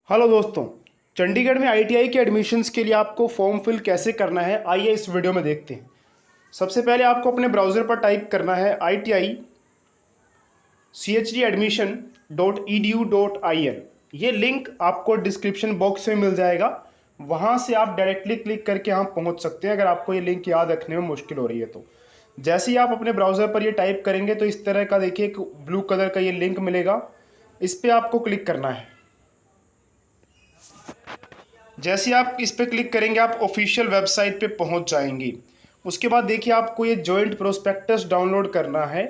Hello दोस्तों। चंडीगढ़ में ITI के एडमिशन्स के लिए आपको फॉर्म फिल कैसे करना है, आइए इस वीडियो में देखते हैं। सबसे पहले आपको अपने ब्राउज़र पर टाइप करना है ITI-CHDadmission.edu.in। ये लिंक आपको डिस्क्रिप्शन बॉक्स में मिल जाएगा, वहाँ से आप डायरेक्टली क्लिक करके यहाँ पहुँच सकते हैं अगर आपको ये लिंक याद रखने में मुश्किल हो रही है तो। जैसे ही आप अपने ब्राउज़र पर ये टाइप करेंगे तो इस तरह का देखिए एक ब्लू कलर का ये लिंक मिलेगा, इस पर आपको क्लिक करना है। जैसे आप इस पर क्लिक करेंगे आप ऑफिशियल वेबसाइट पे पहुंच जाएंगे। उसके बाद देखिए आपको ये जॉइंट प्रोस्पेक्टस डाउनलोड करना है,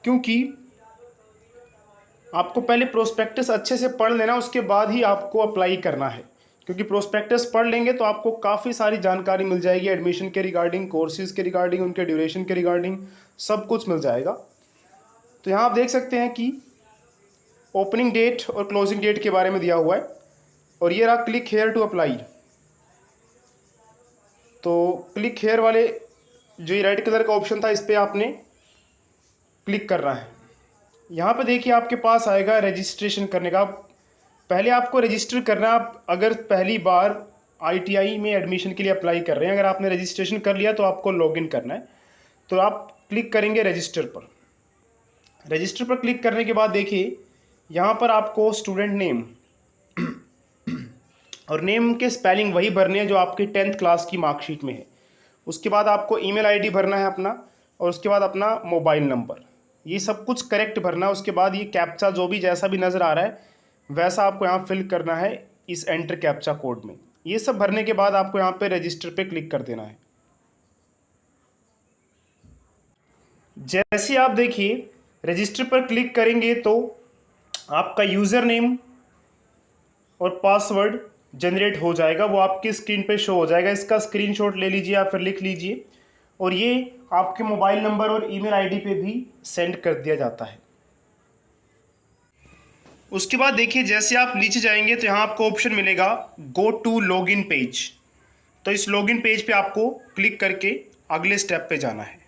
क्योंकि आपको पहले प्रोस्पेक्टस अच्छे से पढ़ लेना, उसके बाद ही आपको अप्लाई करना है। क्योंकि प्रोस्पेक्टस पढ़ लेंगे तो आपको काफ़ी सारी जानकारी मिल जाएगी एडमिशन के रिगार्डिंग, कोर्सेज के रिगार्डिंग, उनके ड्यूरेशन के रिगार्डिंग, सब कुछ मिल जाएगा। तो यहाँ आप देख सकते हैं कि ओपनिंग डेट और क्लोजिंग डेट के बारे में दिया हुआ है, और ये रहा क्लिक हेयर टू अप्लाई। तो क्लिक हेयर वाले जो ये रेड कलर का ऑप्शन था, इस पर आपने क्लिक करना है। यहाँ पे देखिए आपके पास आएगा रजिस्ट्रेशन करने का। पहले आपको रजिस्टर करना है। आप अगर पहली बार आईटीआई में एडमिशन के लिए अप्लाई कर रहे हैं, अगर आपने रजिस्ट्रेशन कर लिया तो आपको लॉगिन करना है। तो आप क्लिक करेंगे रजिस्टर पर। रजिस्टर पर क्लिक करने के बाद देखिए यहाँ पर आपको स्टूडेंट नेम और नेम के स्पेलिंग वही भरने हैं जो आपकी 10th क्लास की मार्कशीट में है। उसके बाद आपको ईमेल आईडी भरना है अपना, और उसके बाद अपना मोबाइल नंबर, ये सब कुछ करेक्ट भरना है। उसके बाद ये कैप्चा जो भी जैसा भी नज़र आ रहा है वैसा आपको यहाँ फिल करना है इस एंटर कैप्चा कोड में। ये सब भरने के बाद आपको यहाँ पे रजिस्टर पे क्लिक कर देना है। जैसे आप देखिए रजिस्टर पर क्लिक करेंगे तो आपका यूज़र नेम और पासवर्ड जनरेट हो जाएगा, वो आपकी स्क्रीन पे शो हो जाएगा। इसका स्क्रीनशॉट ले लीजिए या फिर लिख लीजिए, और ये आपके मोबाइल नंबर और ईमेल आईडी पे भी सेंड कर दिया जाता है। उसके बाद देखिए जैसे आप नीचे जाएंगे तो यहाँ आपको ऑप्शन मिलेगा गो टू लॉगिन पेज। तो इस लॉगिन पेज पे आपको क्लिक करके अगले स्टेप पे जाना है।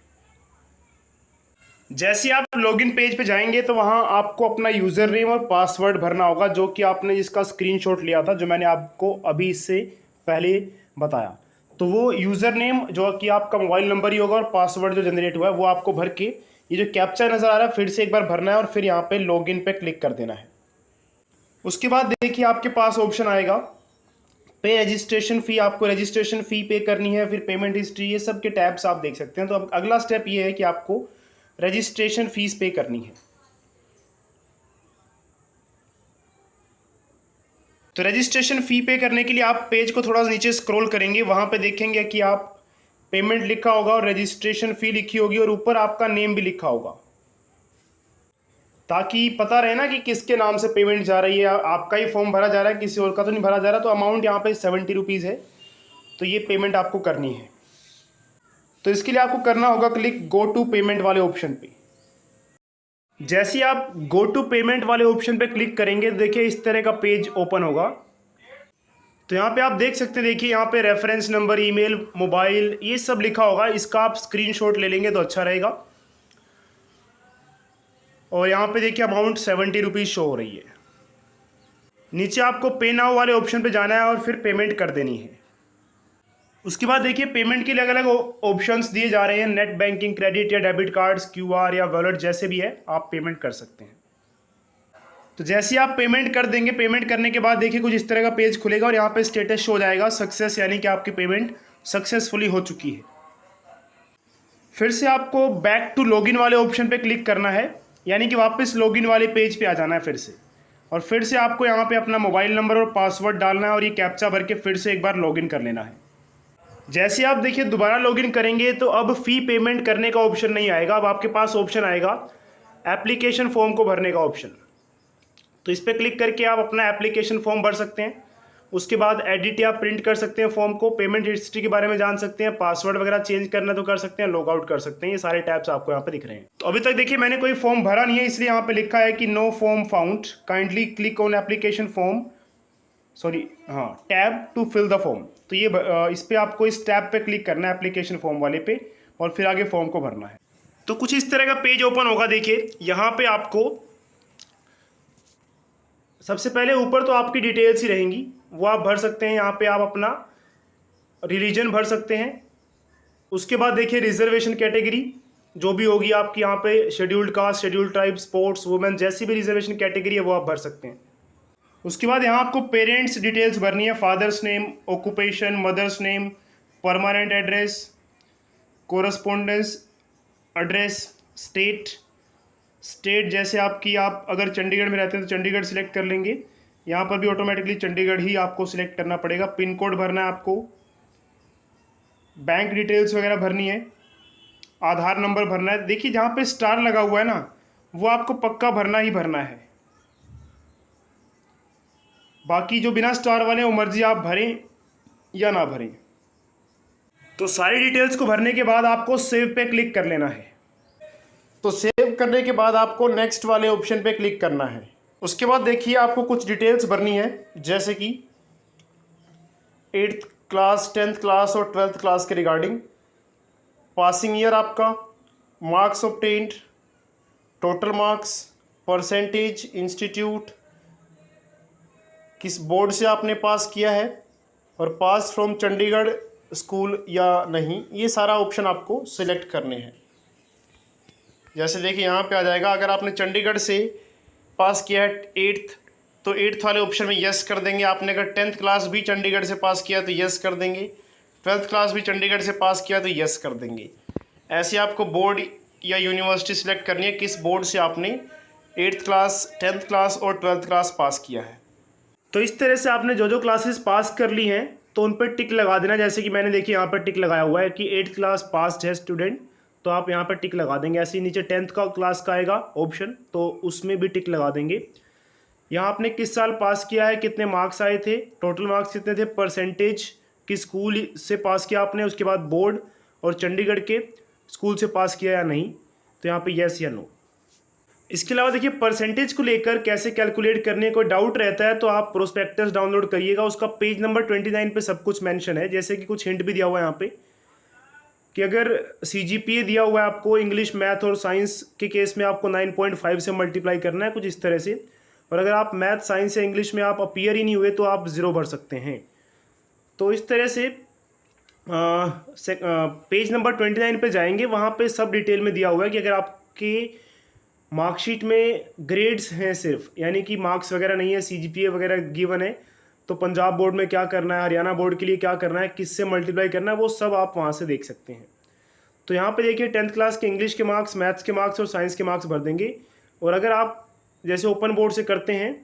जैसे आप लॉगिन पेज पे जाएंगे तो वहाँ आपको अपना यूज़र नेम और पासवर्ड भरना होगा, जो कि आपने जिसका स्क्रीनशॉट लिया था, जो मैंने आपको अभी इससे पहले बताया। तो वो यूज़र नेम जो कि आपका मोबाइल नंबर ही होगा, और पासवर्ड जो जनरेट हुआ है वो आपको भर के ये जो कैप्चा नज़र आ रहा है फिर से एक बार भरना है, और फिर यहाँ पर लॉगिन पे क्लिक कर देना है। उसके बाद देखिए आपके पास ऑप्शन आएगा पे रजिस्ट्रेशन फ़ी। आपको रजिस्ट्रेशन फ़ी पे करनी है, फिर पेमेंट हिस्ट्री, ये सब के टैब्स आप देख सकते हैं। तो अब अगला स्टेप ये है कि आपको रजिस्ट्रेशन फीस पे करनी है। तो रजिस्ट्रेशन फ़ी पे करने के लिए आप पेज को थोड़ा सा नीचे स्क्रॉल करेंगे, वहाँ पे देखेंगे कि आप पेमेंट लिखा होगा और रजिस्ट्रेशन फ़ी लिखी होगी, और ऊपर आपका नेम भी लिखा होगा, ताकि पता रहे ना कि किसके नाम से पेमेंट जा रही है। आपका ही फॉर्म भरा जा रहा है, किसी और का तो नहीं भरा जा रहा। तो अमाउंट यहाँ पे 70 रुपीज़ है, तो ये पेमेंट आपको करनी है। तो इसके लिए आपको करना होगा क्लिक गो टू पेमेंट वाले ऑप्शन पे। जैसे आप गो टू पेमेंट वाले ऑप्शन पे क्लिक करेंगे तो देखिए इस तरह का पेज ओपन होगा। तो यहाँ पे आप देख सकते हैं, देखिए यहाँ पे रेफरेंस नंबर, ईमेल, मोबाइल, ये सब लिखा होगा। इसका आप स्क्रीनशॉट ले लेंगे तो अच्छा रहेगा। और यहाँ पे देखिए अमाउंट 70 रुपीज़ शो हो रही है। नीचे आपको पे नाउ वाले ऑप्शन पे जाना है और फिर पेमेंट कर देनी है। उसके बाद देखिए पेमेंट के लिए अलग अलग ऑप्शंस दिए जा रहे हैं। नेट बैंकिंग, क्रेडिट या डेबिट कार्ड्स, क्यूआर या वॉलेट, जैसे भी है आप पेमेंट कर सकते हैं। तो जैसे ही आप पेमेंट कर देंगे, पेमेंट करने के बाद देखिए कुछ इस तरह का पेज खुलेगा, और यहाँ पे स्टेटस शो हो जाएगा सक्सेस, यानी कि आपकी पेमेंट सक्सेसफुली हो चुकी है। फिर से आपको बैक टू लॉगिन वाले ऑप्शन पे क्लिक करना है, यानी कि वापस लॉगिन वाले पेज पे आ जाना है फिर से, और फिर से आपको यहाँ पे अपना मोबाइल नंबर और पासवर्ड डालना है, और ये कैप्चा भर के फिर से एक बार लॉगिन कर लेना है। जैसे आप देखिए दोबारा लॉगिन करेंगे तो अब फ़ी पेमेंट करने का ऑप्शन नहीं आएगा। अब आपके पास ऑप्शन आएगा एप्लीकेशन फॉर्म को भरने का ऑप्शन। तो इस पर क्लिक करके आप अपना एप्लीकेशन फॉर्म भर सकते हैं। उसके बाद एडिट या प्रिंट कर सकते हैं फॉर्म को, पेमेंट हिस्ट्री के बारे में जान सकते हैं, पासवर्ड वगैरह चेंज करना तो कर सकते हैं, लॉग आउट कर सकते हैं। ये सारे टैब्स आपको यहाँ पे दिख रहे हैं। तो अभी तक देखिए मैंने कोई फॉर्म भरा नहीं है, इसलिए यहाँ पे लिखा है कि no form found, kindly click on application form, tab to fill the form. तो ये इस पर आपको इस टैब पे क्लिक करना है एप्लीकेशन फॉर्म वाले पे, और फिर आगे फॉर्म को भरना है। तो कुछ इस तरह का पेज ओपन होगा। देखिए यहाँ पे आपको सबसे पहले ऊपर तो आपकी डिटेल्स ही रहेंगी, वो आप भर सकते हैं। यहाँ पे आप अपना रिलीजन भर सकते हैं। उसके बाद देखिए रिजर्वेशन कैटेगरी जो भी होगी आपकी, यहाँ पे scheduled caste, scheduled tribe, sports, women, जैसी भी रिजर्वेशन कैटेगरी है वो आप भर सकते हैं। उसके बाद यहाँ आपको पेरेंट्स डिटेल्स भरनी है, father's name, occupation, mother's name, permanent address, correspondence address, state जैसे आपकी, आप अगर चंडीगढ़ में रहते हैं तो चंडीगढ़ सिलेक्ट कर लेंगे। यहाँ पर भी ऑटोमेटिकली चंडीगढ़ ही आपको सिलेक्ट करना पड़ेगा। पिन कोड भरना है आपको, बैंक डिटेल्स वगैरह भरनी है, आधार नंबर भरना है। देखिए जहाँ पे स्टार लगा हुआ है ना, वो आपको पक्का भरना ही भरना है। बाकी जो बिना स्टार वाले वो मर्जी आप भरें या ना भरें। तो सारी डिटेल्स को भरने के बाद आपको सेव पे क्लिक कर लेना है। तो सेव करने के बाद आपको नेक्स्ट वाले ऑप्शन पे क्लिक करना है। उसके बाद देखिए आपको कुछ डिटेल्स भरनी है, जैसे कि 8th क्लास, 10th क्लास और 12th क्लास के रिगार्डिंग, पासिंग ईयर आपका, marks obtained, total marks, percentage, institute, किस बोर्ड से आपने पास किया है और पास फ्रॉम चंडीगढ़ स्कूल या नहीं, ये सारा ऑप्शन आपको सिलेक्ट करने हैं। जैसे देखिए यहाँ पे आ जाएगा, अगर आपने चंडीगढ़ से पास किया है 8th तो 8th वाले ऑप्शन में यस कर देंगे। आपने अगर 10th क्लास भी चंडीगढ़ से पास किया तो यस कर देंगे, 12th क्लास भी चंडीगढ़ से पास किया तो यस कर देंगे। ऐसे आपको बोर्ड या यूनिवर्सिटी सिलेक्ट करनी है, किस बोर्ड से आपने 8th क्लास, 10th क्लास और 12th क्लास पास किया है। तो इस तरह से आपने जो जो क्लासेस पास कर ली हैं तो उन पर टिक लगा देना। जैसे कि मैंने देखिए यहाँ पर टिक लगाया हुआ है कि 8th क्लास पास्ड है स्टूडेंट, तो आप यहाँ पर टिक लगा देंगे। ऐसे ही नीचे 10th का क्लास का आएगा ऑप्शन, तो उसमें भी टिक लगा देंगे। यहाँ आपने किस साल पास किया है, कितने मार्क्स आए थे, टोटल मार्क्स कितने थे, परसेंटेज, किस स्कूल से पास किया आपने, उसके बाद बोर्ड और चंडीगढ़ के स्कूल से पास किया या नहीं, तो यहाँ पे यस या नो। इसके अलावा देखिए परसेंटेज को लेकर कैसे कैलकुलेट करने कोई डाउट रहता है तो आप प्रोस्पेक्टस डाउनलोड करिएगा, उसका पेज नंबर 29 पे सब कुछ मेंशन है। जैसे कि कुछ हिंट भी दिया हुआ है यहाँ पे कि अगर CGPA दिया हुआ है आपको इंग्लिश, मैथ और साइंस के केस में आपको 9.5 से मल्टीप्लाई करना है, कुछ इस तरह से। और अगर आप मैथ, साइंस या इंग्लिश में आप अपीयर ही नहीं हुए तो आप 0 भर सकते हैं। तो इस तरह से पेज नंबर 29 पे जाएंगे, वहाँ पे सब डिटेल में दिया हुआ है कि अगर आपके मार्कशीट में ग्रेड्स हैं सिर्फ, यानी कि मार्क्स वगैरह नहीं है, CGPA वगैरह गिवन है, तो पंजाब बोर्ड में क्या करना है, हरियाणा बोर्ड के लिए क्या करना है, किससे मल्टीप्लाई करना है, वो सब आप वहाँ से देख सकते हैं। तो यहाँ पे देखिए 10th क्लास के इंग्लिश के मार्क्स, मैथ्स के मार्क्स और साइंस के मार्क्स भर देंगे। और अगर आप जैसे ओपन बोर्ड से करते हैं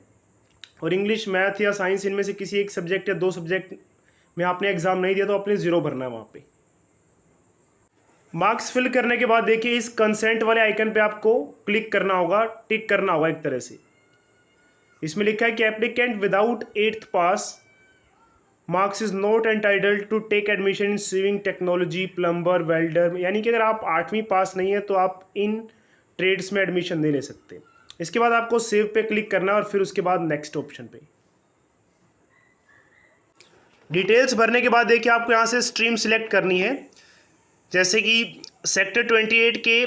और इंग्लिश, मैथ या साइंस इनमें से किसी एक सब्जेक्ट या 2 सब्जेक्ट में आपने एग्ज़ाम नहीं दिया तो आपने 0 भरना है वहाँ पे। मार्क्स फिल करने के बाद देखिए इस कंसेंट वाले आइकन पे आपको क्लिक करना होगा, टिक करना होगा एक तरह से। इसमें लिखा है कि applicant without 8th pass marks is not entitled to take admission in sewing technology, plumber, welder, यानी कि अगर आप 8वीं पास नहीं है तो आप इन ट्रेड्स में एडमिशन नहीं ले सकते। इसके बाद आपको सेव पे क्लिक करना है और फिर उसके बाद नेक्स्ट ऑप्शन पे। डिटेल्स भरने के बाद देखिए आपको यहाँ से स्ट्रीम सिलेक्ट करनी है। जैसे कि सेक्टर 28 के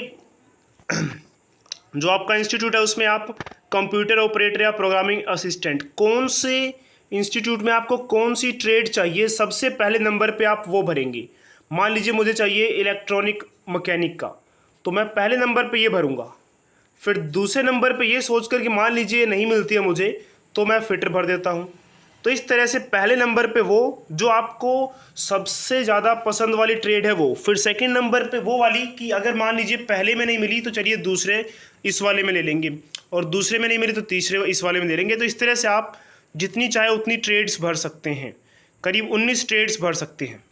जो आपका इंस्टीट्यूट है उसमें आप कंप्यूटर ऑपरेटर या प्रोग्रामिंग असिस्टेंट, कौन से इंस्टीट्यूट में आपको कौन सी ट्रेड चाहिए, सबसे पहले नंबर पे आप वो भरेंगे। मान लीजिए मुझे चाहिए इलेक्ट्रॉनिक मैकेनिक का, तो मैं पहले नंबर पे ये भरूंगा। फिर दूसरे नंबर पे ये सोच कर कि मान लीजिए नहीं मिलती है मुझे, तो मैं फिटर भर देता हूँ। तो इस तरह से पहले नंबर पे वो जो आपको सबसे ज़्यादा पसंद वाली ट्रेड है वो, फिर सेकंड नंबर पे वो वाली कि अगर मान लीजिए पहले में नहीं मिली तो चलिए दूसरे इस वाले में ले लेंगे, और दूसरे में नहीं मिली तो तीसरे इस वाले में ले लेंगे। तो इस तरह से आप जितनी चाहे उतनी ट्रेड्स भर सकते हैं, करीब 19 ट्रेड्स भर सकते हैं।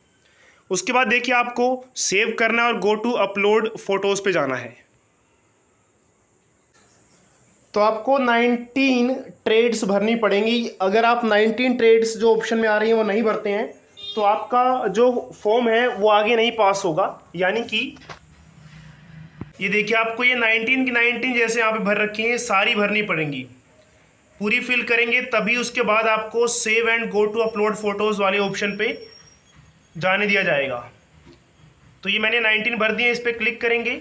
उसके बाद देखिए आपको सेव करना है और गो टू अपलोड फोटोज़ पे जाना है। तो आपको 19 ट्रेड्स भरनी पड़ेंगी। अगर आप 19 ट्रेड्स जो ऑप्शन में आ रही हैं वो नहीं भरते हैं तो आपका जो फॉर्म है वो आगे नहीं पास होगा। यानी कि ये देखिए आपको ये 19 की 19 जैसे यहाँ पे भर रखी हैं सारी भरनी पड़ेंगी, पूरी फिल करेंगे तभी उसके बाद आपको save and go to upload photos वाले ऑप्शन पे जाने दिया जाएगा। तो ये मैंने 19 भर दिए, इस पर क्लिक करेंगे।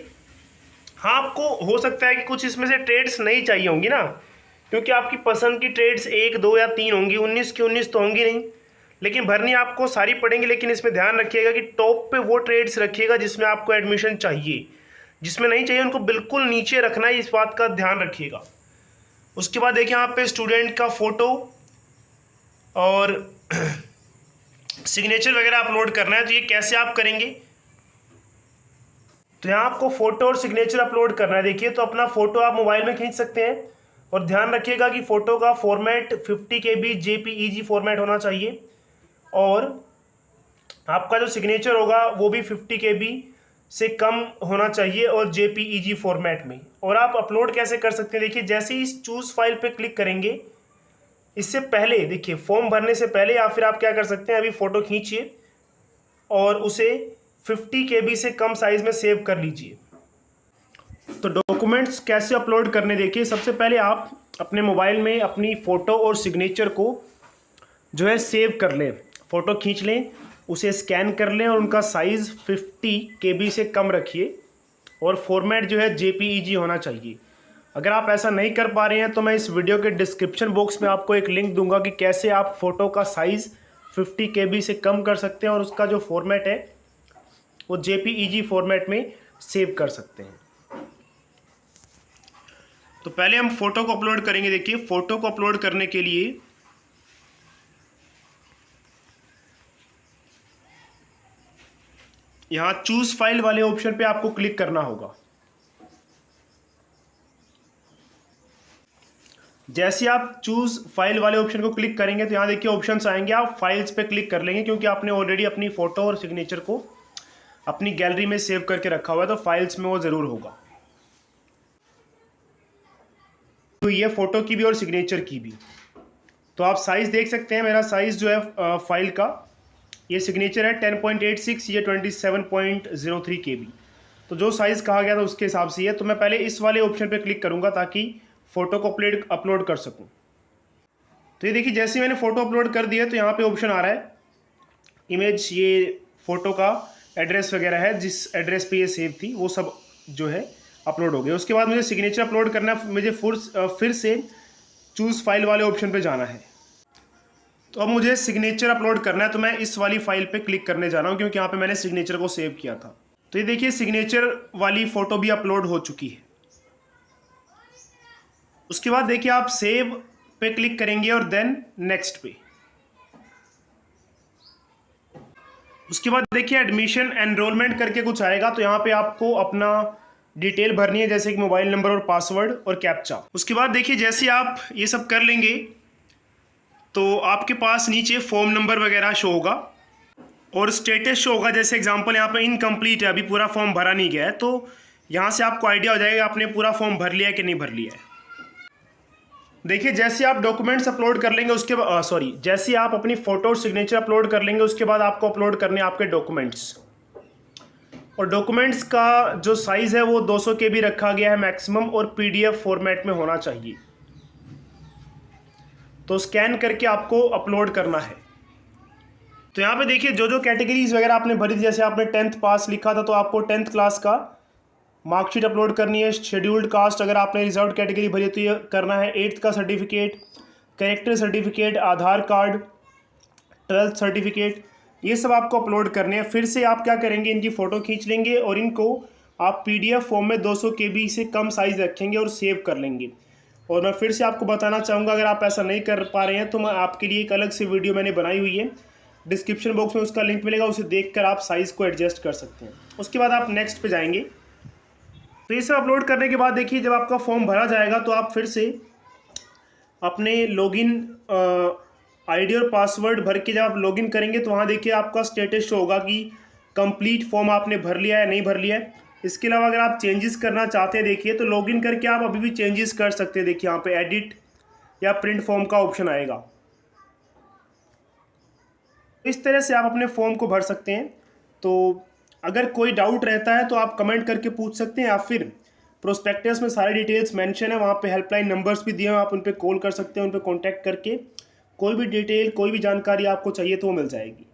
हाँ, आपको हो सकता है कि कुछ इसमें से ट्रेड्स नहीं चाहिए होंगी ना, क्योंकि आपकी पसंद की ट्रेड्स 1, 2 या 3 होंगी, 19 की 19 तो होंगी नहीं, लेकिन भरनी आपको सारी पड़ेंगी। लेकिन इसमें ध्यान रखिएगा कि टॉप पे वो ट्रेड्स रखिएगा जिसमें आपको एडमिशन चाहिए, जिसमें नहीं चाहिए उनको बिल्कुल नीचे रखना है, इस बात का ध्यान रखिएगा। उसके बाद देखिए यहाँ पे स्टूडेंट का फ़ोटो और सिग्नेचर वगैरह अपलोड करना है। तो ये कैसे आप करेंगे, तो यहाँ आपको फ़ोटो और सिग्नेचर अपलोड करना है। देखिए, तो अपना फ़ोटो आप मोबाइल में खींच सकते हैं और ध्यान रखिएगा कि फ़ोटो का फॉर्मेट 50 KB JPEG फॉर्मेट होना चाहिए और आपका जो सिग्नेचर होगा वो भी 50 KB से कम होना चाहिए और JPEG फॉर्मेट में। और आप अपलोड कैसे कर सकते हैं, देखिए जैसे ही इस चूज़ फाइल पे क्लिक करेंगे, इससे पहले देखिए फॉर्म भरने से पहले या फिर आप क्या कर सकते हैं, अभी फ़ोटो खींचिए और उसे 50 KB से कम साइज़ में सेव कर लीजिए। तो डॉक्यूमेंट्स कैसे अपलोड करने, देखिए सबसे पहले आप अपने मोबाइल में अपनी फ़ोटो और सिग्नेचर को जो है सेव कर लें, फ़ोटो खींच लें, उसे स्कैन कर लें और उनका साइज़ 50 KB से कम रखिए और फॉर्मेट जो है JPEG होना चाहिए। अगर आप ऐसा नहीं कर पा रहे हैं तो मैं इस वीडियो के डिस्क्रिप्शन बॉक्स में आपको एक लिंक दूंगा कि कैसे आप फ़ोटो का साइज़ 50 KB से कम कर सकते हैं और उसका जो फॉर्मेट है वो JPEG फॉर्मेट में सेव कर सकते हैं। तो पहले हम फ़ोटो को अपलोड करेंगे। देखिए, फ़ोटो को अपलोड करने के लिए यहाँ चूज़ फाइल वाले ऑप्शन पे आपको क्लिक करना होगा। जैसे आप चूज़ फाइल वाले ऑप्शन को क्लिक करेंगे तो यहाँ देखिए ऑप्शंस आएंगे, आप फाइल्स पे क्लिक कर लेंगे क्योंकि आपने ऑलरेडी अपनी फ़ोटो और सिग्नेचर को अपनी गैलरी में सेव करके रखा हुआ है, तो फाइल्स में वो ज़रूर होगा। तो ये फ़ोटो की भी और सिग्नेचर की भी। तो आप साइज़ देख सकते हैं, मेरा साइज़ जो है फाइल का, ये सिग्नेचर है 10.86, ये 27.03 KB। तो जो साइज़ कहा गया था उसके हिसाब से है। तो मैं पहले इस वाले ऑप्शन पे क्लिक करूँगा ताकि फ़ोटो को अपलोड कर सकूँ। तो ये देखिए, जैसे मैंने फ़ोटो अपलोड कर दिया तो यहाँ पे ऑप्शन आ रहा है इमेज, ये फ़ोटो का एड्रेस वगैरह है, जिस एड्रेस पे ये सेव थी वो सब जो है अपलोड हो गया। उसके बाद मुझे सिग्नेचर अपलोड करना है, मुझे फिर से चूज़ फाइल वाले ऑप्शन पे जाना है। तो अब मुझे सिग्नेचर अपलोड करना है, तो मैं इस वाली फाइल पे क्लिक करने जा रहा हूँ क्योंकि यहाँ पे मैंने सिग्नेचर को सेव किया था। तो ये देखिए, सिग्नेचर वाली फ़ोटो भी अपलोड हो चुकी है। उसके बाद देखिए आप सेव पे क्लिक करेंगे और देन नेक्स्ट पे। उसके बाद देखिए एडमिशन एनरोलमेंट करके कुछ आएगा, तो यहाँ पे आपको अपना डिटेल भरनी है, जैसे कि मोबाइल नंबर और पासवर्ड और कैप्चा। उसके बाद देखिए जैसे आप ये सब कर लेंगे तो आपके पास नीचे फॉर्म नंबर वगैरह शो होगा और स्टेटस शो होगा। जैसे एग्जांपल यहाँ पे इनकम्प्लीट है, अभी पूरा फॉर्म भरा नहीं गया है, तो यहाँ से आपको आइडिया हो जाएगा आपने पूरा फॉर्म भर लिया है कि नहीं भर लिया है। देखिए, जैसे आप डॉक्यूमेंट्स अपलोड कर लेंगे उसके बाद जैसे आप अपनी फ़ोटो और सिग्नेचर अपलोड कर लेंगे उसके बाद आपको अपलोड करने आपके डॉक्यूमेंट्स, और डॉक्यूमेंट्स का जो साइज़ है वो 200 KB रखा गया है मैक्सिमम और PDF फॉर्मेट में होना चाहिए। तो स्कैन करके आपको अपलोड करना है। तो यहाँ पे देखिए जो कैटेगरीज वगैरह आपने भरी थी, जैसे आपने 10th पास लिखा था तो आपको 10th क्लास का मार्कशीट अपलोड करनी है। शेड्यूल्ड कास्ट अगर आपने रिजर्व कैटेगरी भरी तो ये करना है। 8th का सर्टिफिकेट, कैरेक्टर सर्टिफिकेट, आधार कार्ड, 12th सर्टिफिकेट, ये सब आपको अपलोड करने हैं। फिर से आप क्या करेंगे, इनकी फ़ोटो खींच लेंगे और इनको आप PDF फॉर्म में 200 KB से कम साइज़ रखेंगे और सेव कर लेंगे। और मैं फिर से आपको बताना चाहूँगा, अगर आप ऐसा नहीं कर पा रहे हैं तो मैं आपके लिए एक अलग से वीडियो मैंने बनाई हुई है, डिस्क्रिप्शन बॉक्स में उसका लिंक मिलेगा, उसे देखकर आप साइज़ को एडजस्ट कर सकते हैं। उसके बाद आप नेक्स्ट पे जाएंगे। तो ये सब अपलोड करने के बाद देखिए जब आपका फॉर्म भरा जाएगा तो आप फिर से अपने लॉगिन ID और पासवर्ड भर के जब आप लॉगिन करेंगे तो वहाँ देखिए आपका स्टेटस शो होगा कि कंप्लीट फॉर्म आपने भर लिया है नहीं भर लिया है। इसके अलावा अगर आप चेंजेस करना चाहते हैं देखिए तो लॉगिन करके आप अभी भी चेंजेस कर सकते हैं। देखिए यहाँ पे एडिट या प्रिंट फॉर्म का ऑप्शन आएगा। इस तरह से आप अपने फॉर्म को भर सकते हैं। तो अगर कोई डाउट रहता है तो आप कमेंट करके पूछ सकते हैं, या फिर प्रोस्पेक्टस में सारे डिटेल्स मेंशन है, वहाँ पे हेल्पलाइन नंबर्स भी दिए हैं, आप उन पर कॉल कर सकते हैं, उन पर कॉन्टैक्ट करके कोई भी डिटेल कोई भी जानकारी आपको चाहिए तो वो मिल जाएगी।